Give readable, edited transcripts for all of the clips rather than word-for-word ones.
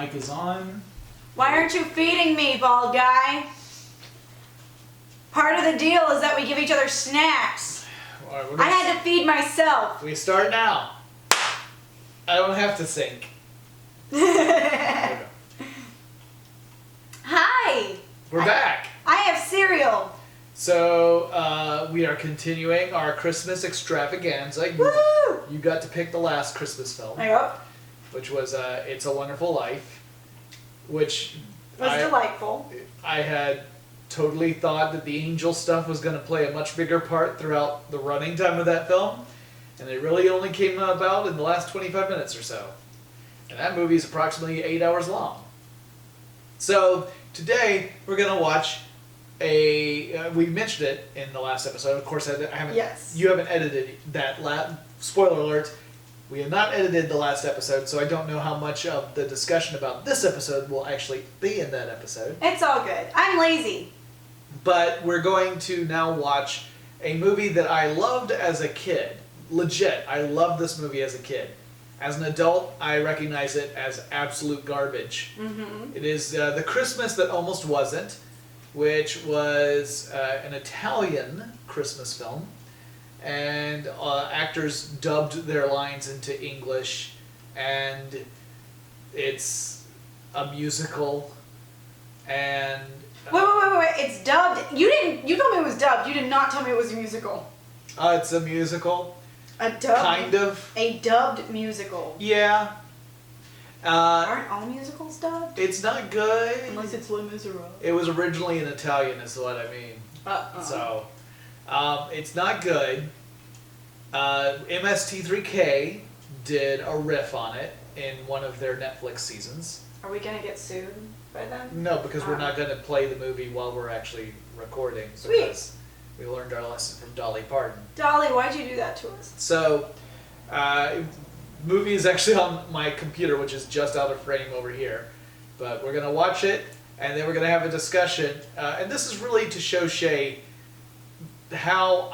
mic is on. Why aren't you feeding me, bald guy? Part of the deal is that we give each other snacks. All right, I had to feed myself. We start now. I don't have to think. Hi. We're back. I have cereal. So we are continuing our Christmas extravaganza. Woo! You got to pick the last Christmas film, Yep. which was It's a Wonderful Life, which Was delightful. I had totally thought that the angel stuff was going to play a much bigger part throughout the running time of that film, and it really only came about in the last 25 minutes or so. And that movie is approximately 8 hours long. So today we're going to watch we mentioned it in the last episode. Of course, I haven't. Yes. You haven't edited that. Spoiler alert. We have not edited the last episode, so I don't know how much of the discussion about this episode will actually be in that episode. It's all good. I'm lazy. But we're going to now watch a movie that I loved as a kid. Legit, I loved this movie as a kid. As an adult, I recognize it as absolute garbage. Mm-hmm. It is The Christmas That Almost Wasn't, which was an Italian Christmas film. And actors dubbed their lines into English, and it's a musical. And Wait. It's dubbed. You told me it was dubbed. You did not tell me it was a musical. it's a musical, A dubbed. kind of. A dubbed musical. Yeah. Aren't all musicals dubbed? It's not good. Unless it's Les Miserables. It was originally in Italian, is what I mean. So, it's not good. MST3K did a riff on it in one of their Netflix seasons. Are we gonna get sued by them? No, because we're not going to play the movie while we're actually recording. Sweet. Because we learned our lesson from Dolly Parton. Dolly, why'd you do that to us? So, movie is actually on my computer, which is just out of frame over here. But we're going to watch it, and then we're going to have a discussion. And this is really to show Shay how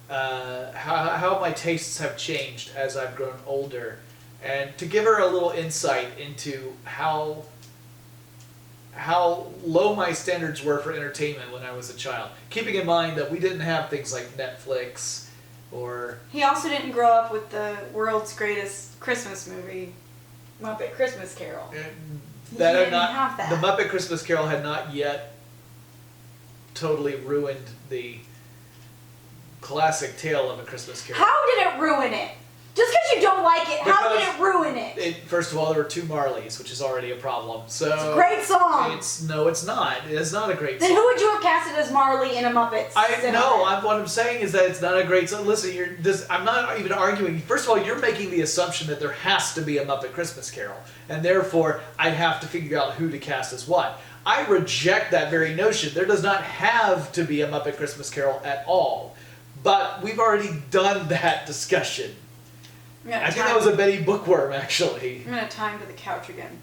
how my tastes have changed as I've grown older, and to give her a little insight into how low my standards were for entertainment when I was a child. Keeping in mind that we didn't have things like Netflix or... He also didn't grow up with the world's greatest Christmas movie, Muppet Christmas Carol. That He had didn't not, have that. The Muppet Christmas Carol had not yet totally ruined the classic tale of A Christmas Carol. How did it ruin it? Just because you don't like it, how did it ruin it? First of all, there were two Marleys, which is already a problem. So It's a great song. it's not. It is not a great Then song. who would you have casted as Marley in a Muppet? What I'm saying is that it's not a great song. Listen, I'm not even arguing. First of all, you're making the assumption that there has to be a Muppet Christmas Carol, and therefore I have to figure out who to cast as what. I reject that very notion. There does not have to be a Muppet Christmas Carol at all. But we've already done that discussion. I think that was a Betty Bookworm, actually. I'm gonna tie him to the couch again.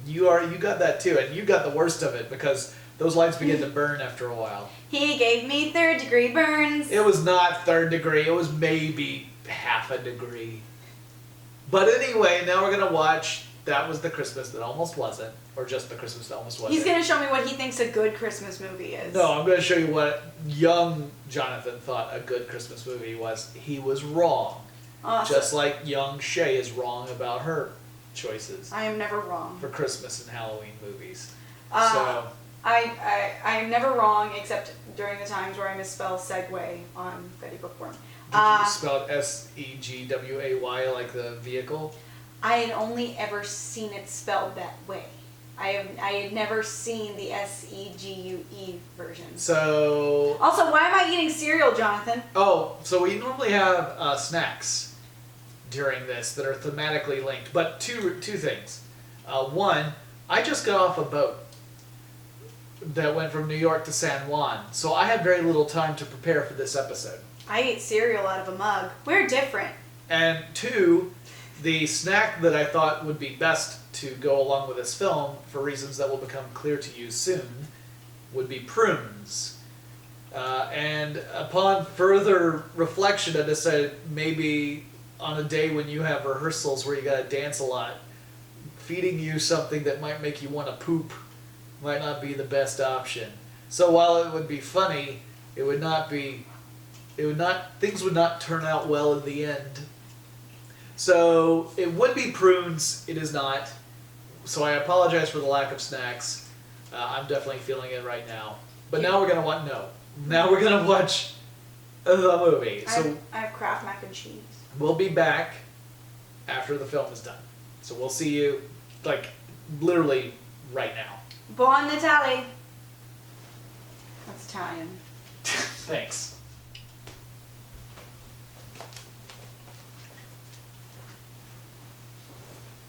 You got that too, and you got the worst of it because those lights begin to burn after a while. He gave me third-degree burns. It was not third degree, it was maybe half a degree. But anyway, now we're gonna watch That Was the Christmas That Almost Wasn't, or just The Christmas That Almost Wasn't. He's gonna show me what he thinks a good Christmas movie is. No, I'm gonna show you what young Jonathan thought a good Christmas movie was. He was wrong. Awesome. Just like young Shay is wrong about her choices I am never wrong. for Christmas and Halloween movies. I am never wrong except during the times where I misspell Segway on Betty Bookworm. Did you spell it Segway like the vehicle? I had only ever seen it spelled that way. I had never seen the SEGUE version. So... Also, why am I eating cereal, Jonathan? Oh, so we normally have snacks during this that are thematically linked. But two things. One, I just got off a boat that went from New York to San Juan. So I had very little time to prepare for this episode. I ate cereal out of a mug. We're different. And two, the snack that I thought would be best to go along with this film, for reasons that will become clear to you soon, would be prunes. And upon further reflection, I decided maybe on a day when you have rehearsals where you gotta dance a lot, feeding you something that might make you want to poop might not be the best option. So while it would be funny, things would not turn out well in the end. So it would be prunes, it is not. So I apologize for the lack of snacks. I'm definitely feeling it right now. But now we're gonna watch the movie. So I have Kraft mac and cheese. we'll be back after the film is done. So we'll see you, like, literally right now. Buon Natale. That's Italian. Thanks.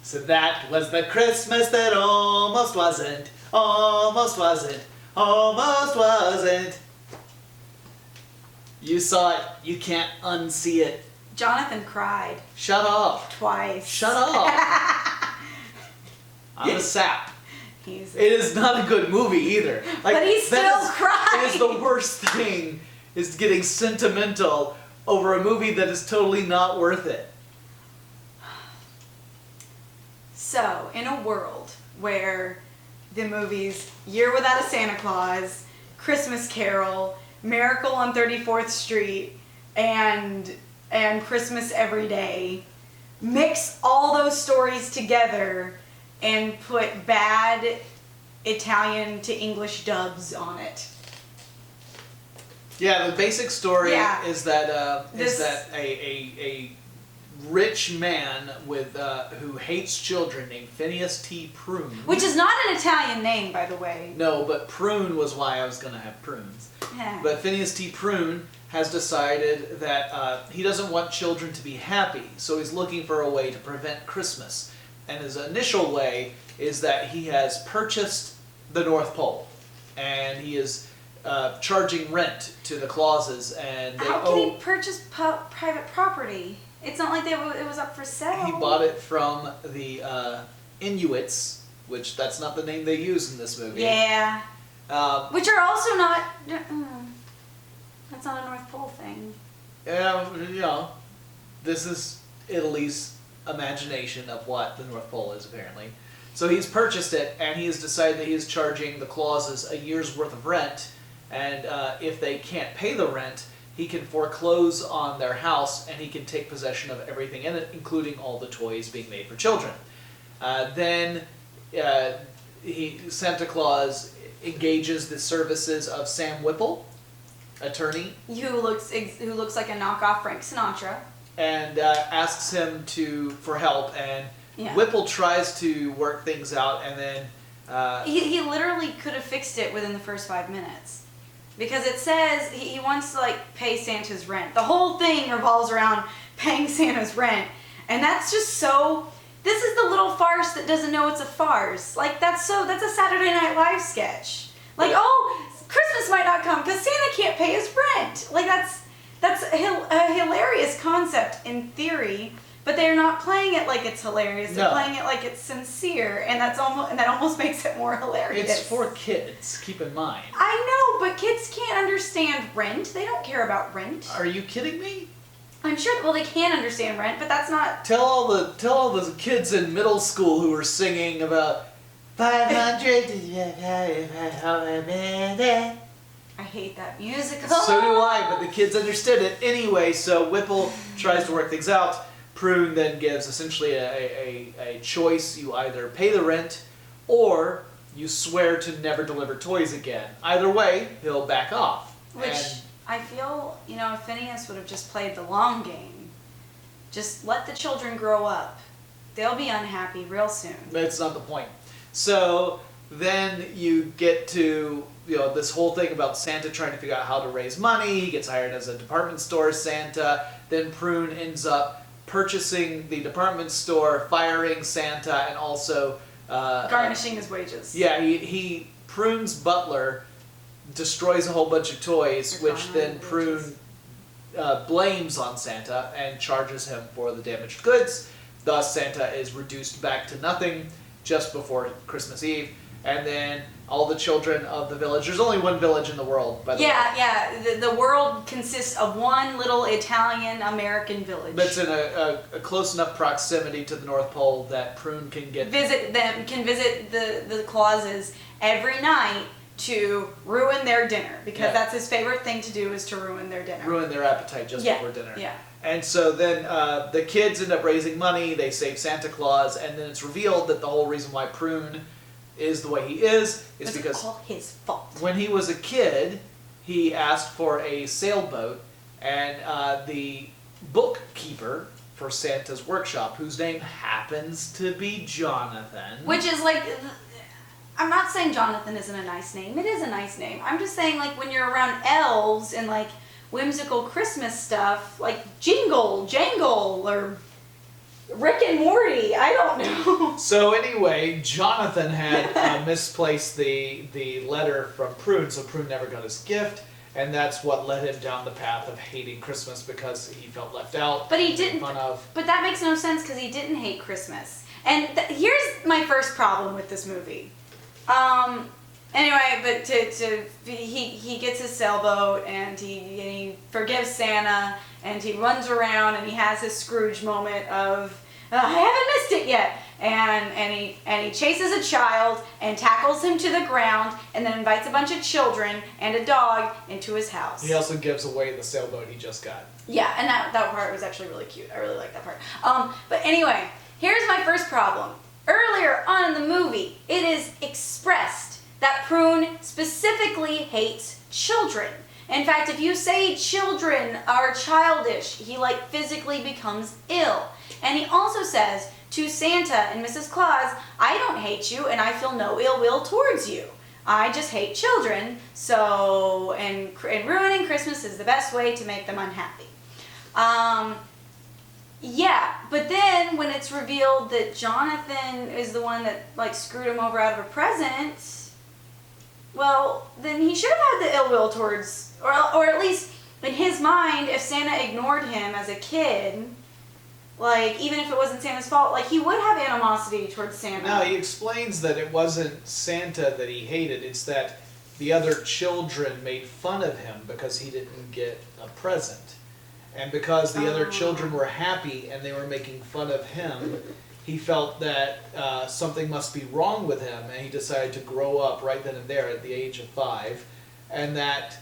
So that was the Christmas that almost wasn't, almost wasn't, almost wasn't. You saw it, you can't unsee it. Jonathan cried Shut up. twice. Shut up. I'm a sap. He's It is not a good movie either. Like, But he's that still crying. It is the worst thing, is getting sentimental over a movie that is totally not worth it. So, in a world where the movies Year Without a Santa Claus, Christmas Carol, Miracle on 34th Street, and Christmas Every Day, mix all those stories together and put bad Italian to English dubs on it. Yeah, the basic story Yeah. is that This- a rich man with who hates children named Phineas T. Prune. Which is not an Italian name, by the way. No, but Prune was why I was gonna have prunes. Yeah. But Phineas T. Prune has decided that he doesn't want children to be happy, so he's looking for a way to prevent Christmas. And his initial way is that he has purchased the North Pole, and he is charging rent to the Clauses, and they How can owe. he purchase private property? It's not like it was up for sale. He bought it from the Inuits, which that's not the name they use in this movie. Yeah. Which are also not. That's not a North Pole thing. You know, this is Italy's imagination of what the North Pole is, apparently. So he's purchased it, and he has decided that he is charging the Clauses a year's worth of rent, and if they can't pay the rent, he can foreclose on their house, and he can take possession of everything in it, including all the toys being made for children. Then Santa Claus engages the services of Sam Whipple, attorney, Who looks like a knockoff Frank Sinatra. and asks him for help, and Yeah. Whipple tries to work things out, and then He literally could have fixed it within the first 5 minutes. Because it says he wants to pay Santa's rent. The whole thing revolves around paying Santa's rent. And that's just so, this is the little farce that doesn't know it's a farce. That's a Saturday Night Live sketch. Christmas might not come because Santa can't pay his rent. That's a hilarious concept in theory. But they're not playing it like it's hilarious. They're No. playing it like it's sincere, and that almost makes it more hilarious. it's for kids, keep in mind. I know, but kids can't understand rent. They don't care about rent. Are you kidding me? I'm sure. Well, they can understand rent, but that's not. Tell all the kids in middle school who are singing about 500. I hate that music. So do I, but the kids understood it anyway. So Whipple tries to work things out. Prune then gives essentially a choice. You either pay the rent or you swear to never deliver toys again. Either way, he'll back off. Which And I feel, if Phineas would have just played the long game, just let the children grow up. They'll be unhappy real soon. that's not the point. So then you get to this whole thing about Santa trying to figure out how to raise money. He gets hired as a department store Santa. Then Prune ends up purchasing the department store, firing Santa, and also Garnishing his wages. Yeah, he Prune's butler destroys a whole bunch of toys, They're which gone then on Prune blames on Santa and charges him for the damaged goods. Thus, Santa is reduced back to nothing just before Christmas Eve. and then all the children of the village. There's only one village in the world, by the way. Yeah. The world consists of one little Italian-American village. That's in a close enough proximity to the North Pole that Prune can visit the Clauses every night to ruin their dinner, because that's his favorite thing to do, is to ruin their dinner. Ruin their appetite just before dinner. Yeah. And so then the kids end up raising money, they save Santa Claus, and then it's revealed that the whole reason why Prune is the way he is because it's all his fault. When he was a kid, he asked for a sailboat, and the bookkeeper for Santa's workshop, whose name happens to be Jonathan. Which is like, I'm not saying Jonathan isn't a nice name. It is a nice name. I'm just saying, like, when you're around elves and like whimsical Christmas stuff, like Jingle, Jangle, or Rick and Morty, I don't know. So anyway, Jonathan had misplaced the letter from Prune, so Prune never got his gift, and that's what led him down the path of hating Christmas, because he felt left out. But he didn't. Fun of. But that makes no sense, because he didn't hate Christmas. And here's my first problem with this movie. Anyway, but he gets his sailboat, and he forgives Santa, and he runs around, and he has his Scrooge moment of, I haven't missed it yet, and he chases a child and tackles him to the ground, and then invites a bunch of children and a dog into his house. He also gives away the sailboat he just got. Yeah, and that part was actually really cute. I really like that part. But anyway, here's my first problem. Earlier on in the movie, it is expressed that Prune specifically hates children. In fact, if you say children are childish, he like physically becomes ill. And he also says to Santa and Mrs. Claus, I don't hate you and I feel no ill will towards you. I just hate children, so, and ruining Christmas is the best way to make them unhappy. Yeah, but then when it's revealed that Jonathan is the one that like screwed him over out of a present, well, then he should have had the ill will towards, or at least in his mind, if Santa ignored him as a kid, like, even if it wasn't Santa's fault, like, he would have animosity towards Santa. No, he explains that it wasn't Santa that he hated, it's that the other children made fun of him because he didn't get a present. And because the other children were happy and they were making fun of him, he felt that something must be wrong with him, and he decided to grow up right then and there at the age of 5, and that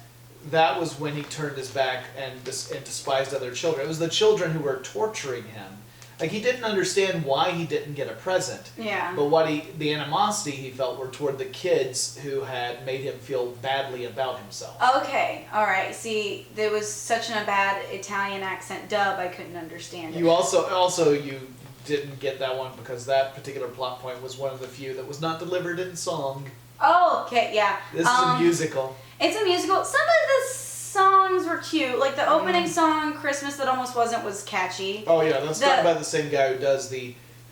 was when he turned his back and despised other children. It was the children who were torturing him. Like, he didn't understand why he didn't get a present. Yeah. But the animosity he felt were toward the kids who had made him feel badly about himself. Okay, all right. See, there was such a bad Italian accent dub, I couldn't understand it. You also you didn't get that one because that particular plot point was one of the few that was not delivered in song. Oh, okay, yeah. This is a musical. It's a musical. Some of the songs were cute. Like the opening song, Christmas That Almost Wasn't, was catchy. Oh yeah, that's done by the same guy who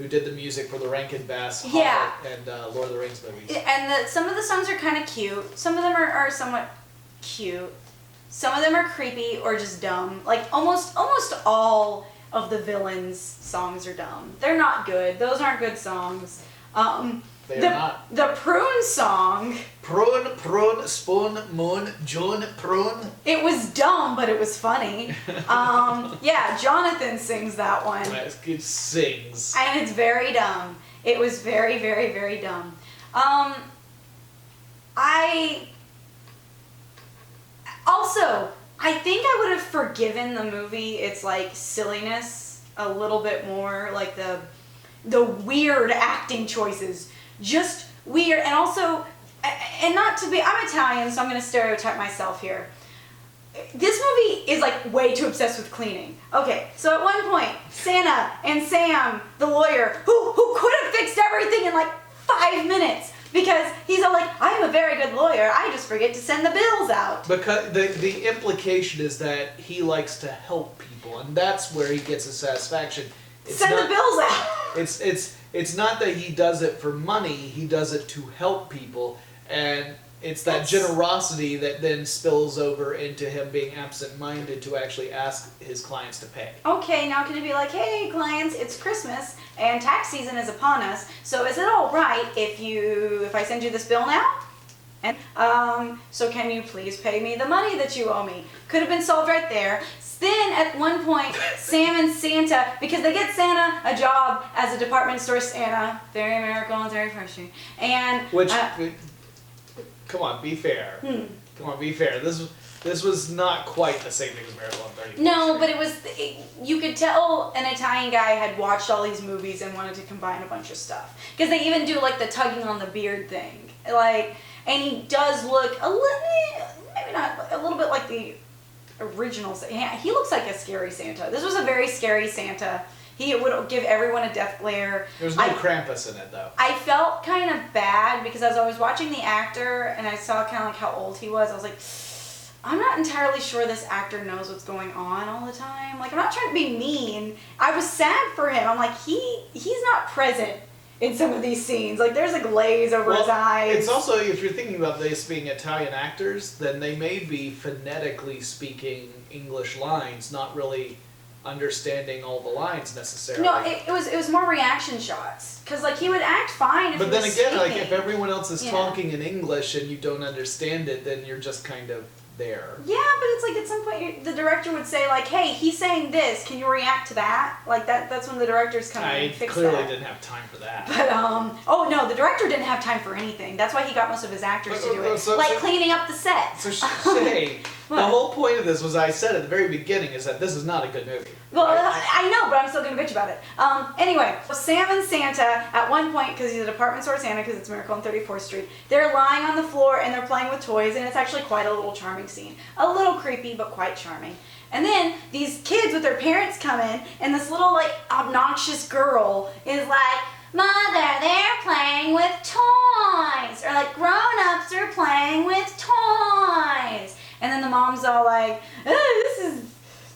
did the music for the Rankin Bass Hobbit and Lord of the Rings movies. And some of the songs are kind of cute. Some of them are somewhat cute. Some of them are creepy or just dumb. Like almost all of the villains' songs are dumb. They're not good. Those aren't good songs. They are not. The Prune song. Prune, spoon, moon, June, prune. It was dumb, but it was funny. Yeah, Jonathan sings that one. It sings. And it's very dumb. It was very, very, very dumb. I think I would have forgiven the movie its like silliness a little bit more, like the weird acting choices, just weird, and also, and not to be, I'm Italian, so I'm going to stereotype myself here. This movie is like way too obsessed with cleaning. Okay, so at one point, Santa and Sam, the lawyer, who could have fixed everything in like 5 minutes, because he's all like, I am a very good lawyer, I just forget to send the bills out. Because the implication is that he likes to help people, and that's where he gets his satisfaction. Send the bills out! It's not that he does it for money, he does it to help people, and It's that generosity that then spills over into him being absent-minded to actually ask his clients to pay. Okay, now can it be like, hey clients, it's Christmas and tax season is upon us, so is it all right if I send you this bill now? And so can you please pay me the money that you owe me? Could have been solved right there. Then at one point, Sam and Santa, because they get Santa a job as a department store Santa, very American and very French, and come on, be fair. Come on, be fair. This was not quite the same thing as Miracle on 34th no, Street. but it was. You could tell an Italian guy had watched all these movies and wanted to combine a bunch of stuff because they even do like the tugging on the beard thing, like, and he does look a little, maybe not a little bit like the original. Yeah, he looks like a scary Santa. This was a very scary Santa. He would give everyone a death glare. There's no Krampus in it, though. I felt kind of bad because as I was watching the actor and I saw kind of like how old he was, I was like, I'm not entirely sure this actor knows what's going on all the time. Like, I'm not trying to be mean. I was sad for him. I'm like, he's not present in some of these scenes. Like, there's a glaze over his eyes. It's also, if you're thinking about this being Italian actors, then they may be phonetically speaking English lines, not really understanding all the lines necessarily. No, it was more reaction shots. Because, like, he would act fine if but he then was again, speaking. like, if everyone else is talking in English and you don't understand it, then you're just kind of there. Yeah, but it's like at some point the director would say like, "Hey, he's saying this. Can you react to that?" Like that's when the directors come in and fix that. I clearly didn't have time for that. But oh no, the director didn't have time for anything. That's why he got most of his actors to do it, cleaning up the set. So Shay, the whole point of this was I said at the very beginning is that this is not a good movie. Well, I know, but I'm still gonna bitch about it. Anyway, Sam and Santa at one point, because he's a department store Santa, because it's Miracle on 34th Street, they're lying on the floor and they're playing with toys, and it's actually quite a little charming scene. A little creepy, but quite charming. And then these kids with their parents come in, and this little like obnoxious girl is like, "Mother, they're playing with toys," or like, "Grown-ups are playing with toys." And then the mom's all like, "This is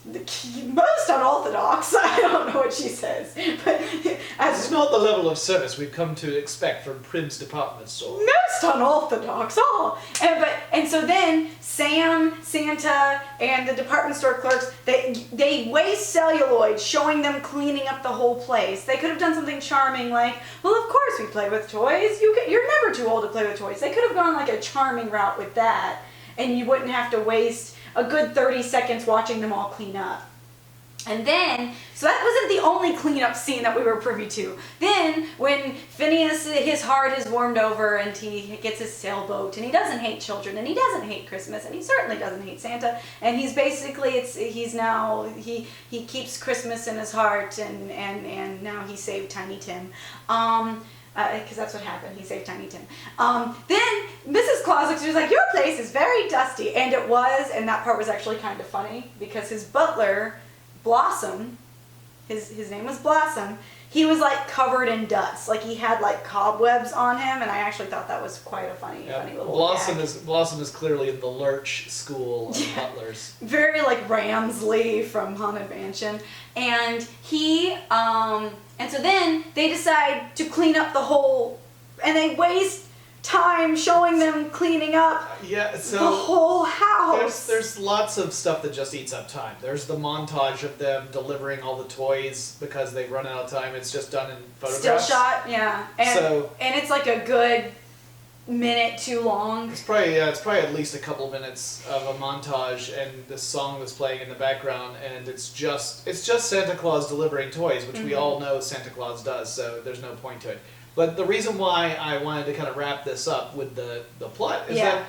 the most unorthodox." I don't know what she says, but it's not the level of service we've come to expect from Prince Department Store. Most unorthodox, and so then Sam, Santa, and the department store clerks they waste celluloid, showing them cleaning up the whole place. They could have done something charming like, "Well, of course we play with toys. You're never too old to play with toys." They could have gone like a charming route with that, and you wouldn't have to waste a good 30 seconds watching them all clean up. And then, so that wasn't the only cleanup scene that we were privy to. Then, when Phineas, his heart is warmed over and he gets his sailboat, and he doesn't hate children, and he doesn't hate Christmas, and he certainly doesn't hate Santa, and he's basically, he keeps Christmas in his heart, and now he saved Tiny Tim. Because that's what happened. He saved Tiny Tim. Then Mrs. Claus looks, she's like, "Your place is very dusty." And it was, and that part was actually kind of funny, because his butler, Blossom, his name was Blossom, he was like covered in dust. Like he had like cobwebs on him, and I actually thought that was quite a funny little Blossom gag. Blossom is clearly in the Lurch school of butlers. Very like Ramsley from Haunted Mansion. And and so then they decide to clean up the whole, and they waste time showing them cleaning up the whole house. There's lots of stuff that just eats up time. There's the montage of them delivering all the toys because they've run out of time. It's just done in photographs. Still shot, yeah. And it's like a good minute too long. It's probably at least a couple minutes of a montage, and the song was playing in the background, and it's just Santa Claus delivering toys, which we all know Santa Claus does, so there's no point to it. But the reason why I wanted to kind of wrap this up with the plot is that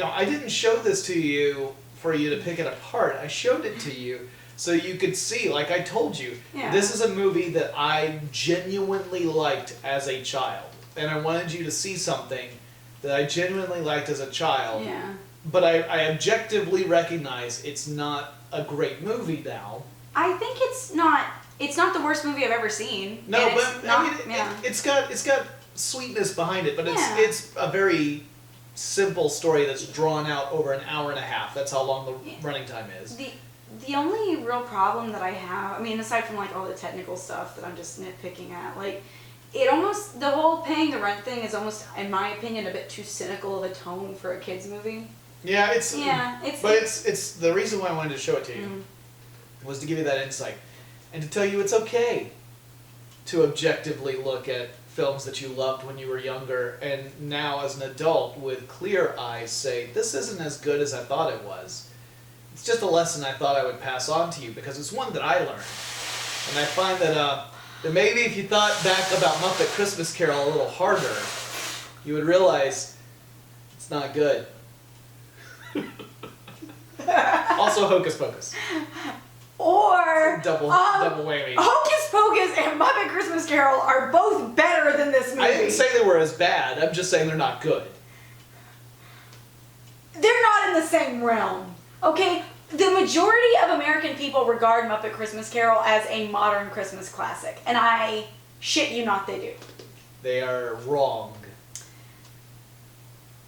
I didn't show this to you for you to pick it apart. I showed it to you so you could see, like I told you, this is a movie that I genuinely liked as a child, and I wanted you to see something that I genuinely liked as a child, but I objectively recognize it's not a great movie now. I think it's not the worst movie I've ever seen. No, but I mean, it's got sweetness behind it, but it's a very simple story that's drawn out over an hour and a half. That's how long the running time is. The only real problem that I have, I mean, aside from like all the technical stuff that I'm just nitpicking at, like, it almost, the whole paying the rent thing is almost, in my opinion, a bit too cynical of a tone for a kids movie. Yeah, it's the reason why I wanted to show it to you was to give you that insight and to tell you it's okay to objectively look at films that you loved when you were younger and now as an adult with clear eyes say, this isn't as good as I thought it was. It's just a lesson I thought I would pass on to you because it's one that I learned. And I find that maybe if you thought back about Muppet Christmas Carol a little harder, you would realize it's not good. Also Hocus Pocus. Or double whammy. Hocus Pocus and Muppet Christmas Carol are both better than this movie. I didn't say they were as bad. I'm just saying they're not good. They're not in the same realm. Okay? The majority of American people regard Muppet Christmas Carol as a modern Christmas classic. And I shit you not, they do. They are wrong.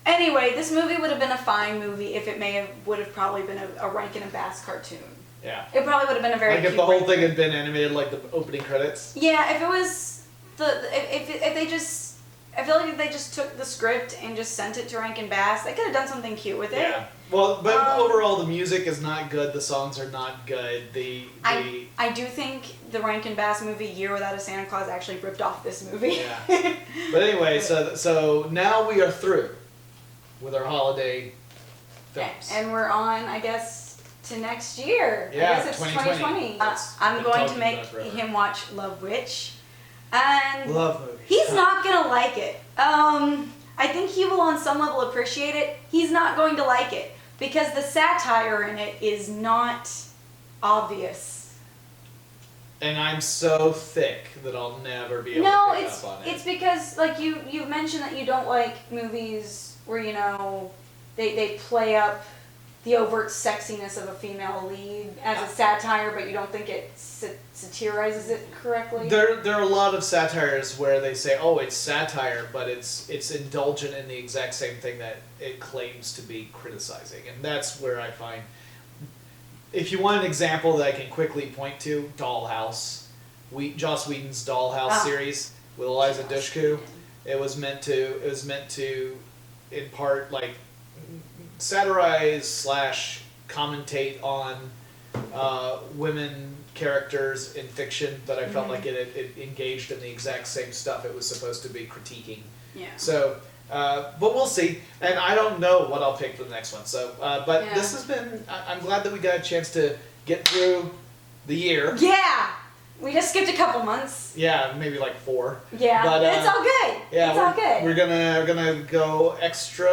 Anyway, this movie would have been a fine movie if it would have probably been a Rankin and Bass cartoon. Yeah. It probably would have been a very like if the whole thing had been animated like the opening credits. Yeah, if it was if they just, I feel like if they just took the script and just sent it to Rankin Bass, they could have done something cute with it. Yeah. Well, but overall the music is not good. The songs are not good. I do think the Rankin Bass movie Year Without a Santa Claus actually ripped off this movie. Yeah. But anyway, so now we are through with our holiday films. And we're on, I guess, to next year. Yeah, I guess it's 2020. I'm going to make him watch Love Witch. And love movie. He's not going to like it. I think he will on some level appreciate it. He's not going to like it because the satire in it is not obvious. And I'm so thick that I'll never be able to pick up on it. No, it's because like you mentioned that you don't like movies where, you know, they play up the overt sexiness of a female lead as a satire, but you don't think it satirizes it correctly? There are a lot of satires where they say, oh, it's satire, but it's indulgent in the exact same thing that it claims to be criticizing. And that's where I find, if you want an example that I can quickly point to, Dollhouse. Joss Whedon's Dollhouse series with Eliza Dushku. It was meant to, in part, like, satirize / commentate on women characters in fiction, but I felt like it engaged in the exact same stuff it was supposed to be critiquing. Yeah. So, but we'll see. And I don't know what I'll pick for the next one. So, but this has been, I'm glad that we got a chance to get through the year. Yeah! We just skipped a couple months. Yeah, maybe like 4. Yeah, but it's all good. Yeah, it's all good. We're gonna go extra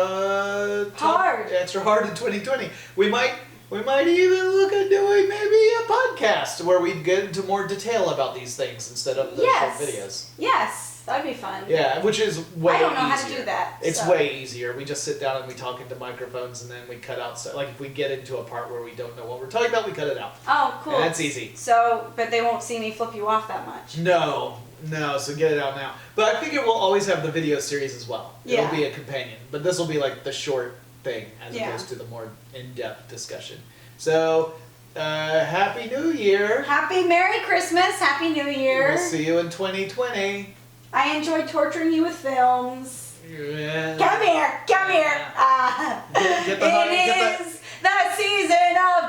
hard in 2020. We might even look at doing maybe a podcast where we get into more detail about these things instead of the short videos. Yes, that'd be fun. Yeah, which is way easier. I don't know how to do that. It's way easier. We just sit down and we talk into microphones and then we cut out. So, like if we get into a part where we don't know what we're talking about, we cut it out. Oh, cool. And that's easy. So, but they won't see me flip you off that much. No, so get it out now. But I figure we'll always have the video series as well. Yeah. It'll be a companion. But this will be like the short thing as opposed to the more in-depth discussion. So, Happy New Year. Happy Merry Christmas. Happy New Year. We'll see you in 2020. I enjoyed torturing you with films. Yeah. Come here. Get the It is the season of